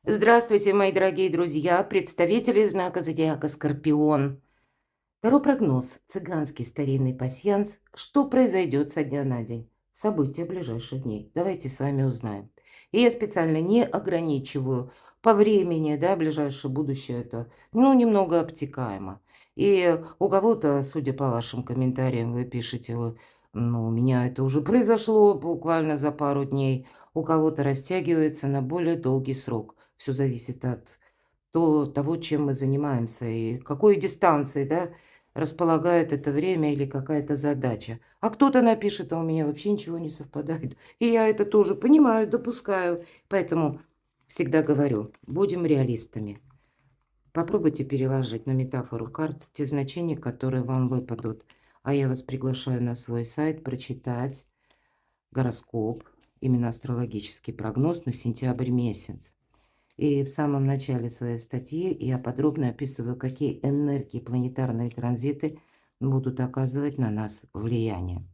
Здравствуйте, мои дорогие друзья, представители знака зодиака Скорпион. Таро прогноз, цыганский старинный пасьянс. Что произойдет со дня на день? События ближайших дней. Давайте с вами узнаем. И я специально не ограничиваю по времени, да, ближайшее будущее это, немного обтекаемо. И у кого-то, судя по вашим комментариям, вы пишете, у меня это уже произошло буквально за пару дней, у кого-то растягивается на более долгий срок. Все зависит от того, чем мы занимаемся и какой дистанции, да, располагает это время или какая-то задача. А кто-то напишет, а у меня вообще ничего не совпадает. И я это тоже понимаю, допускаю. Поэтому всегда говорю, будем реалистами. Попробуйте переложить на метафору карт те значения, которые вам выпадут. А я вас приглашаю на свой сайт прочитать гороскоп, именно астрологический прогноз на сентябрь месяц. И в самом начале своей статьи я подробно описываю, какие энергии планетарные транзиты будут оказывать на нас влияние.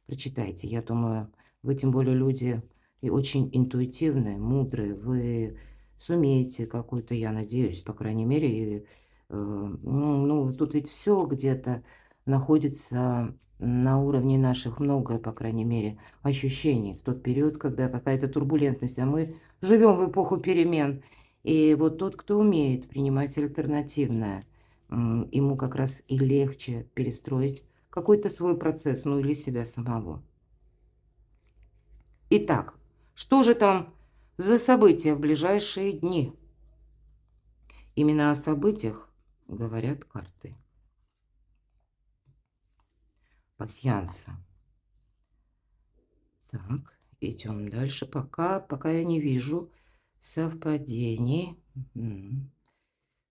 Прочитайте, я думаю, вы тем более люди и очень интуитивные, мудрые, вы сумеете какую-то, я надеюсь, по крайней мере, тут ведь все где-то находится на уровне наших, многое, по крайней мере, ощущений в тот период, когда какая-то турбулентность, а мы живем в эпоху перемен. И вот тот, кто умеет принимать альтернативное, ему как раз и легче перестроить какой-то свой процесс, ну или себя самого. Итак, что же там за события в ближайшие дни? Именно о событиях говорят карты пасьянса. Так, идем дальше. Пока я не вижу совпадений.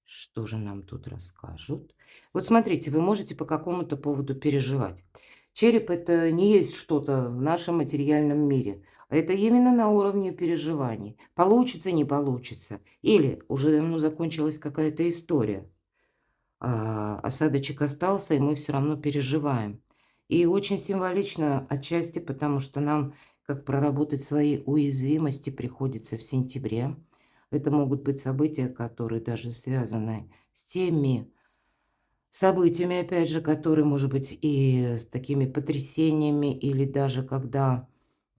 Что же нам тут расскажут? Вот смотрите, вы можете по какому-то поводу переживать. Череп – это не есть что-то в нашем материальном мире, а это именно на уровне переживаний. Получится, не получится. Или уже давно закончилась какая-то история, а осадочек остался, и мы все равно переживаем. И очень символично отчасти, потому что нам, как проработать свои уязвимости, приходится в сентябре. Это могут быть события, которые даже связаны с теми событиями, опять же, которые, может быть, и с такими потрясениями, или даже когда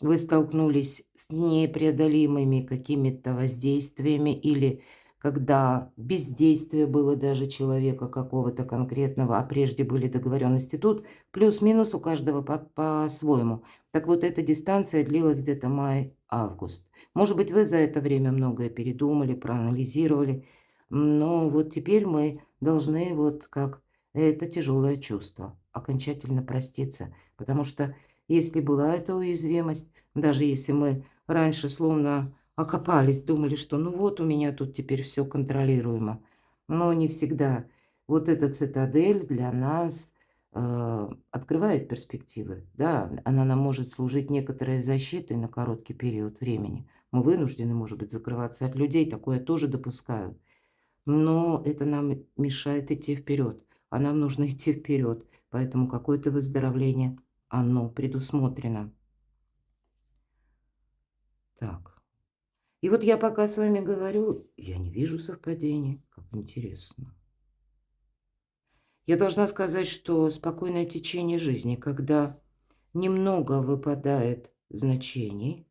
вы столкнулись с непреодолимыми какими-то воздействиями, или когда бездействие было даже человека какого-то конкретного, а прежде были договоренности. Тут плюс-минус у каждого по-своему. Так вот, эта дистанция длилась где-то май-август. Может быть, вы за это время многое передумали, проанализировали, но вот теперь мы должны вот как это тяжелое чувство окончательно проститься, потому что если была эта уязвимость, даже если мы раньше словно окопались, думали, что ну вот у меня тут теперь все контролируемо, но не всегда. Вот эта цитадель для нас открывает перспективы. Да, она нам может служить некоторой защитой на короткий период времени. Мы вынуждены, может быть, закрываться от людей, такое тоже допускаю. Но это нам мешает идти вперед, а нам нужно идти вперед, поэтому какое-то выздоровление, оно предусмотрено. Так, и вот я пока с вами говорю, я не вижу совпадений, как интересно. Я должна сказать, что спокойное течение жизни, когда немного выпадает значений,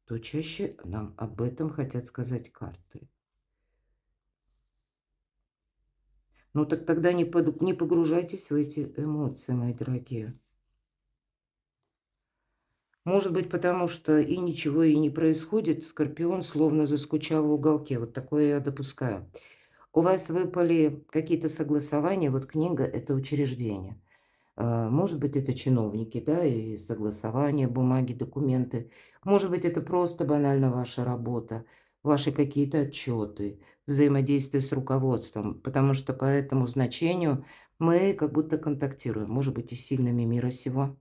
то чаще нам об этом хотят сказать карты. Ну так тогда не погружайтесь в эти эмоции, мои дорогие. Может быть, потому что и ничего и не происходит, скорпион словно заскучал в уголке. Вот такое я допускаю. У вас выпали какие-то согласования, вот книга – это учреждение. Может быть, это чиновники, да, и согласования, бумаги, документы. Может быть, это просто банально ваша работа, ваши какие-то отчеты, взаимодействие с руководством, потому что по этому значению мы как будто контактируем, может быть, и с сильными мира сего.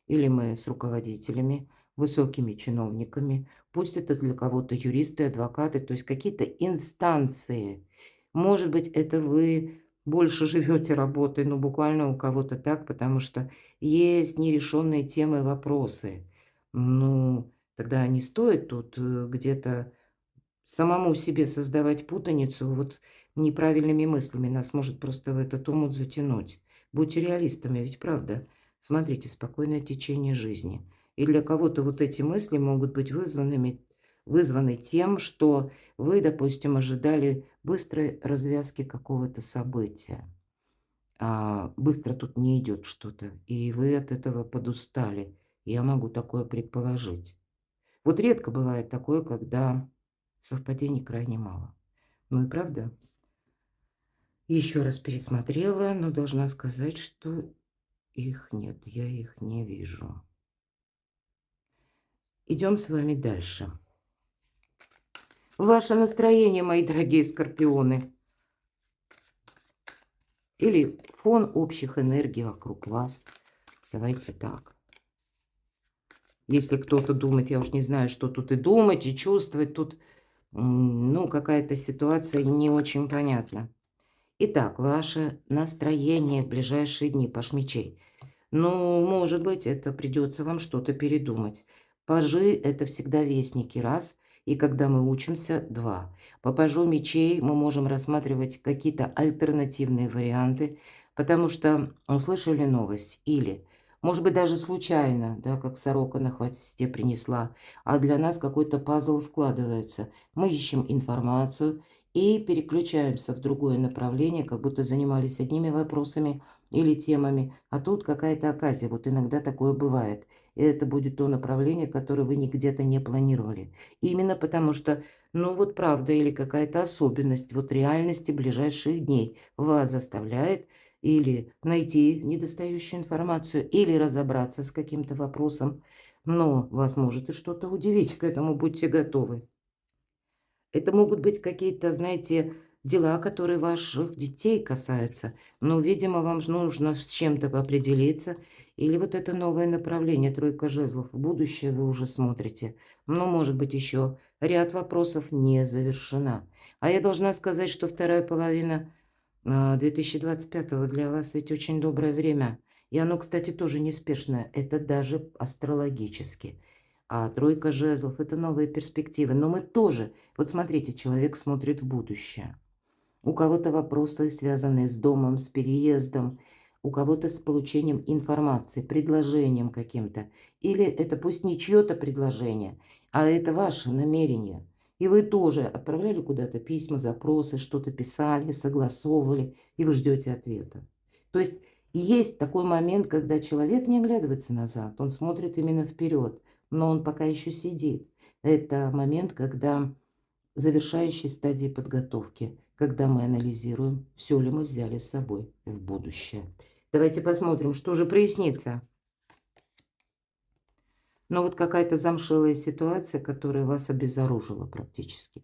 Или мы с руководителями, высокими чиновниками, пусть это для кого-то юристы, адвокаты, то есть какие-то инстанции. Может быть, это вы больше живете работой, ну, буквально у кого-то так, потому что есть нерешенные темы, вопросы. Ну, тогда не стоит тут где-то самому себе создавать путаницу вот неправильными мыслями. Нас может просто в этот омут затянуть. Будьте реалистами, ведь правда. Смотрите, спокойное течение жизни. И для кого-то вот эти мысли могут быть вызваны тем, что вы, допустим, ожидали быстрой развязки какого-то события. А быстро тут не идет что-то, и вы от этого подустали. Я могу такое предположить. Вот редко бывает такое, когда совпадений крайне мало. Ну и правда, еще раз пересмотрела, но должна сказать, что их нет, я их не вижу. Идем с вами дальше. Ваше настроение, мои дорогие скорпионы, или фон общих энергий вокруг вас. Давайте так. Если кто-то думает, я уж не знаю, что тут и думать, и чувствовать, тут, ну, какая-то ситуация не очень понятна. Итак, ваше настроение в ближайшие дни, паж мечей. Ну, может быть, это придется вам что-то передумать. Пажи – это всегда вестники, раз, и когда мы учимся, два. По пажу мечей мы можем рассматривать какие-то альтернативные варианты, потому что услышали новость или, может быть, даже случайно, да, как сорока на хвосте принесла, а для нас какой-то пазл складывается. Мы ищем информацию и переключаемся в другое направление, как будто занимались одними вопросами или темами, а тут какая-то оказия. Вот иногда такое бывает. И это будет то направление, которое вы где-то не планировали. Именно потому что, ну вот правда или какая-то особенность вот реальности ближайших дней вас заставляет или найти недостающую информацию, или разобраться с каким-то вопросом. Но вас может и что-то удивить, к этому будьте готовы. Это могут быть какие-то, знаете, дела, которые ваших детей касаются. Но, видимо, вам нужно с чем-то определиться. Или вот это новое направление, тройка жезлов. В будущее вы уже смотрите. Но, может быть, еще ряд вопросов не завершена. А я должна сказать, что вторая половина 2025 для вас ведь очень доброе время. И оно, кстати, тоже неспешное. Это даже астрологически. А тройка жезлов – это новые перспективы. Но мы тоже, вот смотрите, человек смотрит в будущее. У кого-то вопросы, связанные с домом, с переездом, у кого-то с получением информации, предложением каким-то. Или это пусть не чье-то предложение, а это ваше намерение. И вы тоже отправляли куда-то письма, запросы, что-то писали, согласовывали, и вы ждете ответа. То есть такой момент, когда человек не оглядывается назад, он смотрит именно вперед, но он пока еще сидит. Это момент, когда завершающей стадии подготовки, когда мы анализируем, все ли мы взяли с собой в будущее. Давайте посмотрим, что же прояснится. Но вот какая-то замшелая ситуация, которая вас обезоружила практически.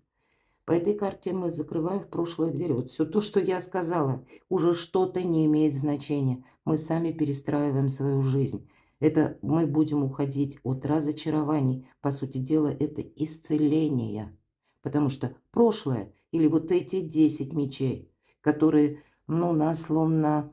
По этой карте мы закрываем в прошлое дверь. Вот все то, что я сказала, уже что-то не имеет значения. Мы сами перестраиваем свою жизнь. Это мы будем уходить от разочарований. По сути дела, это исцеление. Потому что прошлое или вот эти 10 мечей, которые, ну, нас словно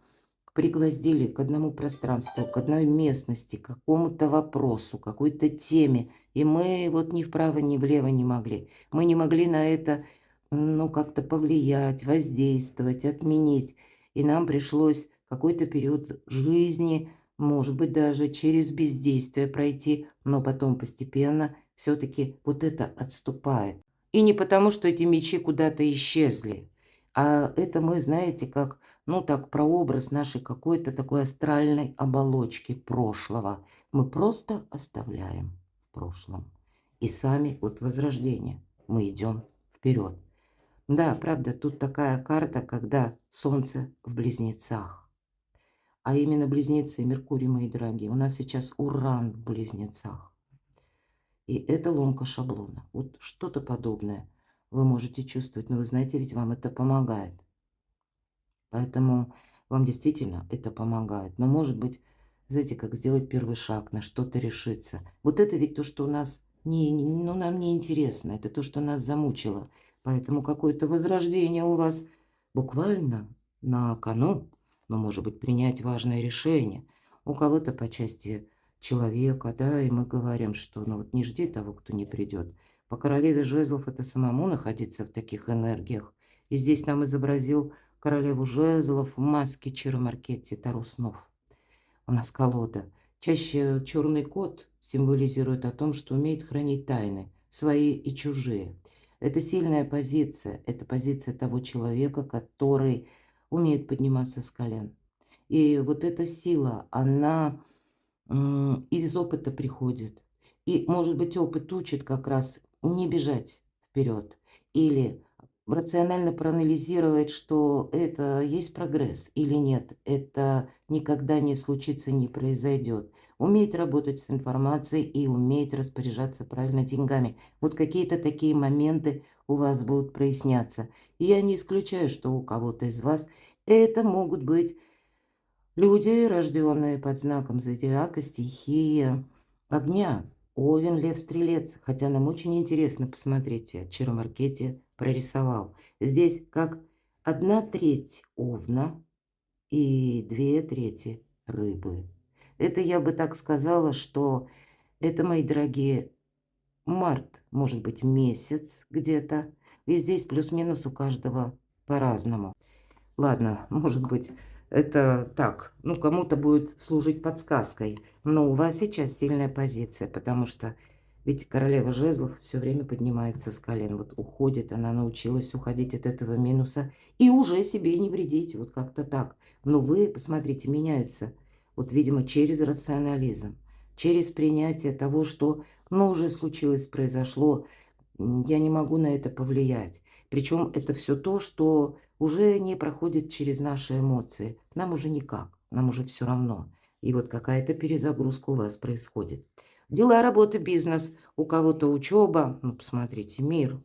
пригвоздили к одному пространству, к одной местности, к какому-то вопросу, какой-то теме. И мы вот ни вправо, ни влево не могли. Мы не могли на это, ну, как-то повлиять, воздействовать, отменить. И нам пришлось какой-то период жизни, может быть, даже через бездействие пройти, но потом постепенно все-таки вот это отступает. И не потому, что эти мечи куда-то исчезли, а это мы, знаете, как, ну так, прообраз нашей какой-то такой астральной оболочки прошлого. Мы просто оставляем в прошлом. И сами от возрождения мы идем вперед. Да, правда, тут такая карта, когда Солнце в Близнецах. А именно Близнецы, Меркурий, мои дорогие. У нас сейчас Уран в Близнецах. И это ломка шаблона. Вот что-то подобное вы можете чувствовать. Но вы знаете, ведь вам это помогает. Поэтому вам действительно это помогает. Но может быть, знаете, как сделать первый шаг, на что-то решиться. Вот это ведь то, что у нас ну, нам не интересно. Это то, что нас замучило. Поэтому какое-то возрождение у вас буквально на кону. Но, может быть, принять важное решение. У кого-то по части человека, да, и мы говорим, что ну вот не жди того, кто не придет. По королеве жезлов это самому находиться в таких энергиях. И здесь нам изобразил королеву жезлов в маске Чаромаркетти Таро снов. У нас колода. Чаще черный кот символизирует о том, что умеет хранить тайны, свои и чужие. Это сильная позиция. Это позиция того человека, который умеет подниматься с колен. И вот эта сила, она из опыта приходит. И, может быть, опыт учит как раз не бежать вперед или рационально проанализировать, что это есть прогресс или нет, это никогда не случится, не произойдет. Уметь работать с информацией и уметь распоряжаться правильно деньгами. Вот какие-то такие моменты у вас будут проясняться. И я не исключаю, что у кого-то из вас это могут быть люди, рожденные под знаком зодиака, стихии огня. Овен, Лев, Стрелец. Хотя нам очень интересно, посмотрите, Чаромаркетти прорисовал. Здесь как 1/3 Овна и 2/3 Рыбы. Это я бы так сказала, что это, мои дорогие, март, может быть, месяц где-то. И здесь плюс-минус у каждого по-разному. Ладно, может быть, это так, ну, кому-то будет служить подсказкой, но у вас сейчас сильная позиция, потому что ведь королева жезлов все время поднимается с колен, вот уходит, она научилась уходить от этого минуса и уже себе не вредить, вот как-то так. Но вы, посмотрите, меняются, вот, видимо, через рационализм, через принятие того, что, ну, уже случилось, произошло, я не могу на это повлиять. Причем это все то, что уже не проходит через наши эмоции. Нам уже никак, нам уже все равно. И вот какая-то перезагрузка у вас происходит. Дела, работа, бизнес, у кого-то учеба. Ну, посмотрите, мир.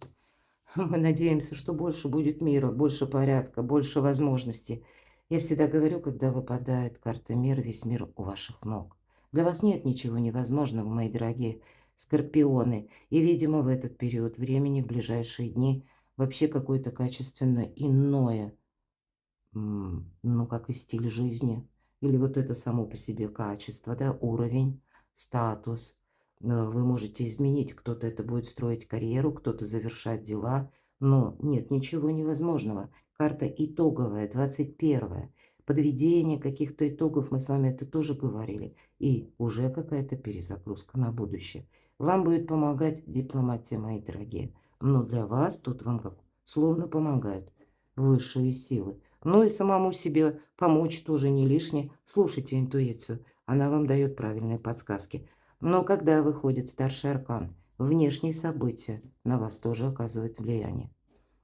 Мы надеемся, что больше будет мира, больше порядка, больше возможностей. Я всегда говорю, когда выпадает карта мира, весь мир у ваших ног. Для вас нет ничего невозможного, мои дорогие скорпионы. И, видимо, в этот период времени, в ближайшие дни, вообще какое-то качественно иное, ну, как и стиль жизни, или вот это само по себе качество, да, уровень, статус. Вы можете изменить, кто-то это будет строить карьеру, кто-то завершать дела, но нет ничего невозможного. Карта итоговая, 21-я. Подведение каких-то итогов, мы с вами это тоже говорили. И уже какая-то перезагрузка на будущее. Вам будет помогать дипломатия, мои дорогие. Но для вас тут вам как словно помогают высшие силы. Ну и самому себе помочь тоже не лишне. Слушайте интуицию, она вам дает правильные подсказки. Но когда выходит старший аркан, внешние события на вас тоже оказывают влияние.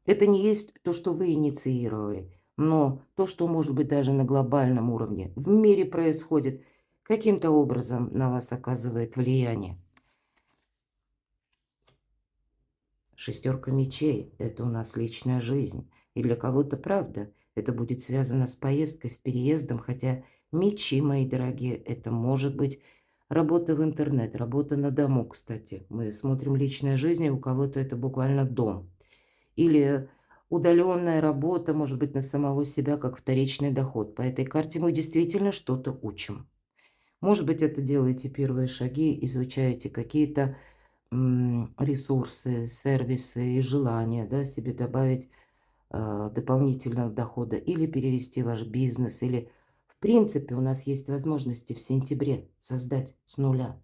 Это не есть то, что вы инициировали, но то, что может быть даже на глобальном уровне в мире происходит, каким-то образом на вас оказывает влияние. Шестерка мечей – это у нас личная жизнь. И для кого-то, правда, это будет связано с поездкой, с переездом. Хотя мечи, мои дорогие, это может быть работа в интернет, работа на дому, кстати. Мы смотрим личная жизнь, и у кого-то это буквально дом. Или удаленная работа, может быть, на самого себя, как вторичный доход. По этой карте мы действительно что-то учим. Может быть, это делаете первые шаги, изучаете какие-то ресурсы, сервисы и желание, да, себе добавить дополнительного дохода или перевести ваш бизнес, или в принципе у нас есть возможности в сентябре создать с нуля.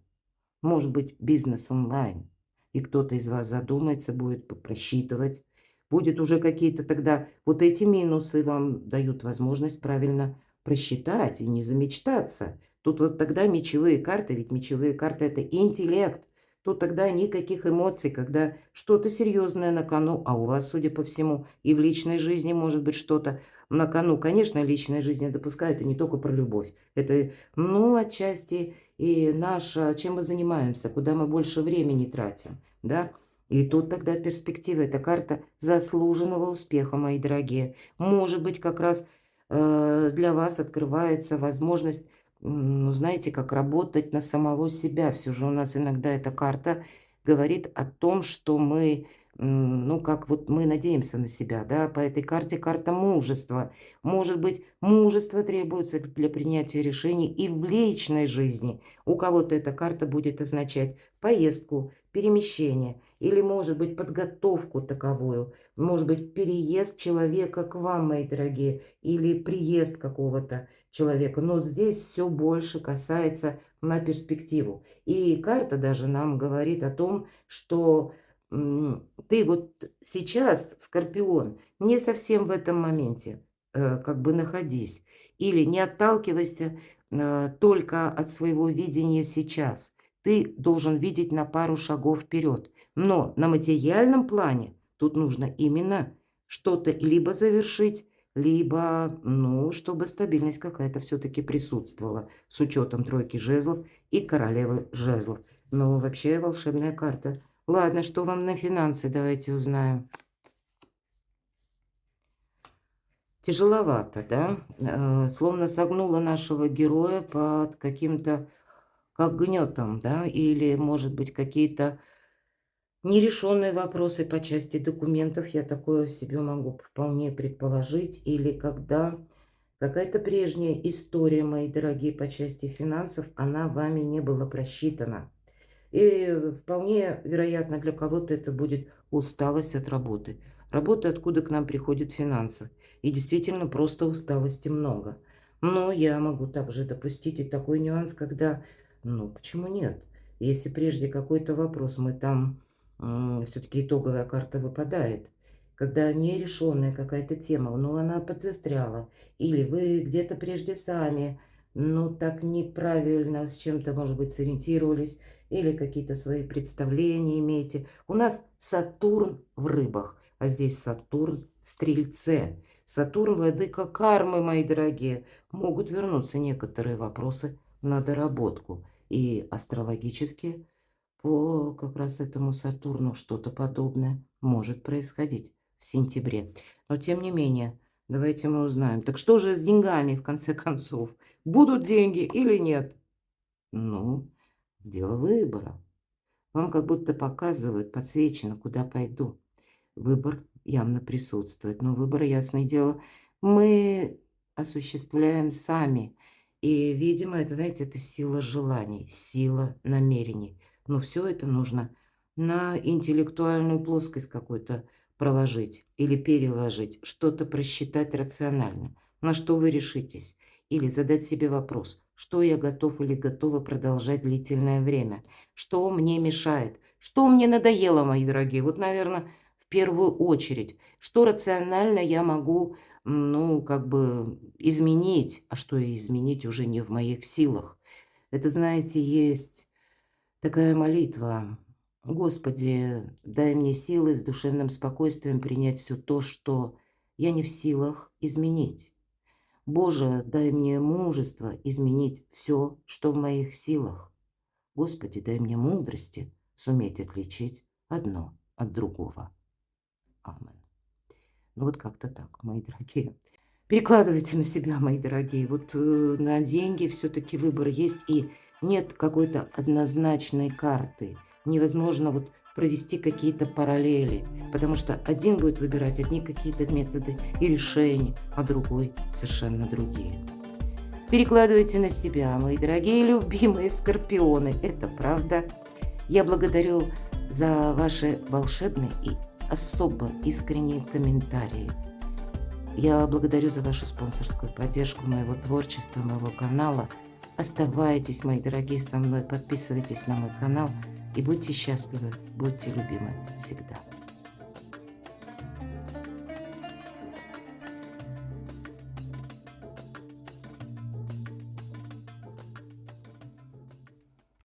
Может быть, бизнес онлайн, и кто-то из вас задумается, будет просчитывать, будет уже какие-то тогда вот эти минусы вам дают возможность правильно просчитать и не замечтаться. Тут вот тогда мечевые карты, ведь мечевые карты – это интеллект. Тут тогда никаких эмоций, когда что-то серьезное на кону, а у вас, судя по всему, и в личной жизни может быть что-то на кону. Конечно, личная жизнь я допускаю, это не только про любовь. Это, ну, отчасти и наше, чем мы занимаемся, куда мы больше времени тратим, да. И тут тогда перспектива, это карта заслуженного успеха, мои дорогие. Может быть, как раз для вас открывается возможность, ну, знаете, как работать на самого себя. Все же у нас иногда эта карта говорит о том, что мы ну, как вот мы надеемся на себя, да, по этой карте карта мужества. Может быть, мужество требуется для принятия решений и в личной жизни. У кого-то эта карта будет означать поездку, перемещение или, может быть, подготовку таковую, может быть, переезд человека к вам, мои дорогие, или приезд какого-то человека. Но здесь все больше касается на перспективу. И карта даже нам говорит о том, что ты вот сейчас, Скорпион, не совсем в этом моменте как бы находись. Или не отталкивайся только от своего видения сейчас. Ты должен видеть на пару шагов вперед. Но на материальном плане тут нужно именно что-то либо завершить, либо, ну, чтобы стабильность какая-то все-таки присутствовала с учетом тройки жезлов и королевы жезлов. Но вообще волшебная карта. Ладно, что вам на финансы, давайте узнаем. Тяжеловато, да? Словно согнула нашего героя под каким-то, как гнетом, да? Или, может быть, какие-то нерешенные вопросы по части документов. Я такое себе могу вполне предположить. Или когда какая-то прежняя история, мои дорогие, по части финансов, она вами не была просчитана. И вполне вероятно, для кого-то это будет усталость от работы. Работа, откуда к нам приходят финансы. И действительно, просто усталости много. Но я могу также допустить и такой нюанс, когда, ну, почему нет? Если прежде какой-то вопрос мы там, все-таки итоговая карта выпадает, когда нерешенная какая-то тема, ну, она подзастряла, или вы где-то прежде сами, ну, так неправильно с чем-то, может быть, сориентировались, или какие-то свои представления имеете. У нас Сатурн в рыбах, а здесь Сатурн в Стрельце. Сатурн, владыка кармы, мои дорогие. Могут вернуться некоторые вопросы на доработку. И астрологически по как раз этому Сатурну что-то подобное может происходить в сентябре. Но тем не менее, давайте мы узнаем. Так что же с деньгами, в конце концов? Будут деньги или нет? Ну, дело выбора. Вам как будто показывают, подсвечено, куда пойду. Выбор явно присутствует. Но выбор, ясное дело, мы осуществляем сами. И, видимо, это, знаете, это сила желаний, сила намерений. Но все это нужно на интеллектуальную плоскость какую-то проложить или переложить, что-то просчитать рационально. На что вы решитесь? Или задать себе вопрос, что я готов или готова продолжать длительное время? Что мне мешает? Что мне надоело, мои дорогие? Вот, наверное, в первую очередь, что рационально я могу, ну, как бы изменить, а что и изменить уже не в моих силах. Это, знаете, есть такая молитва. Господи, дай мне силы с душевным спокойствием принять все то, что я не в силах изменить. Боже, дай мне мужество изменить все, что в моих силах. Господи, дай мне мудрости суметь отличить одно от другого. Амен. Ну вот как-то так, мои дорогие. Перекладывайте на себя, мои дорогие. Вот на деньги все-таки выбор есть, и нет какой-то однозначной карты. Невозможно вот провести какие-то параллели, потому что один будет выбирать одни какие-то методы и решения, а другой совершенно другие. Перекладывайте на себя, мои дорогие любимые скорпионы. Это правда. Я благодарю за ваши волшебные и особо искренние комментарии. Я благодарю за вашу спонсорскую поддержку моего творчества, моего канала. Оставайтесь, мои дорогие, со мной, подписывайтесь на мой канал и будьте счастливы, будьте любимы всегда.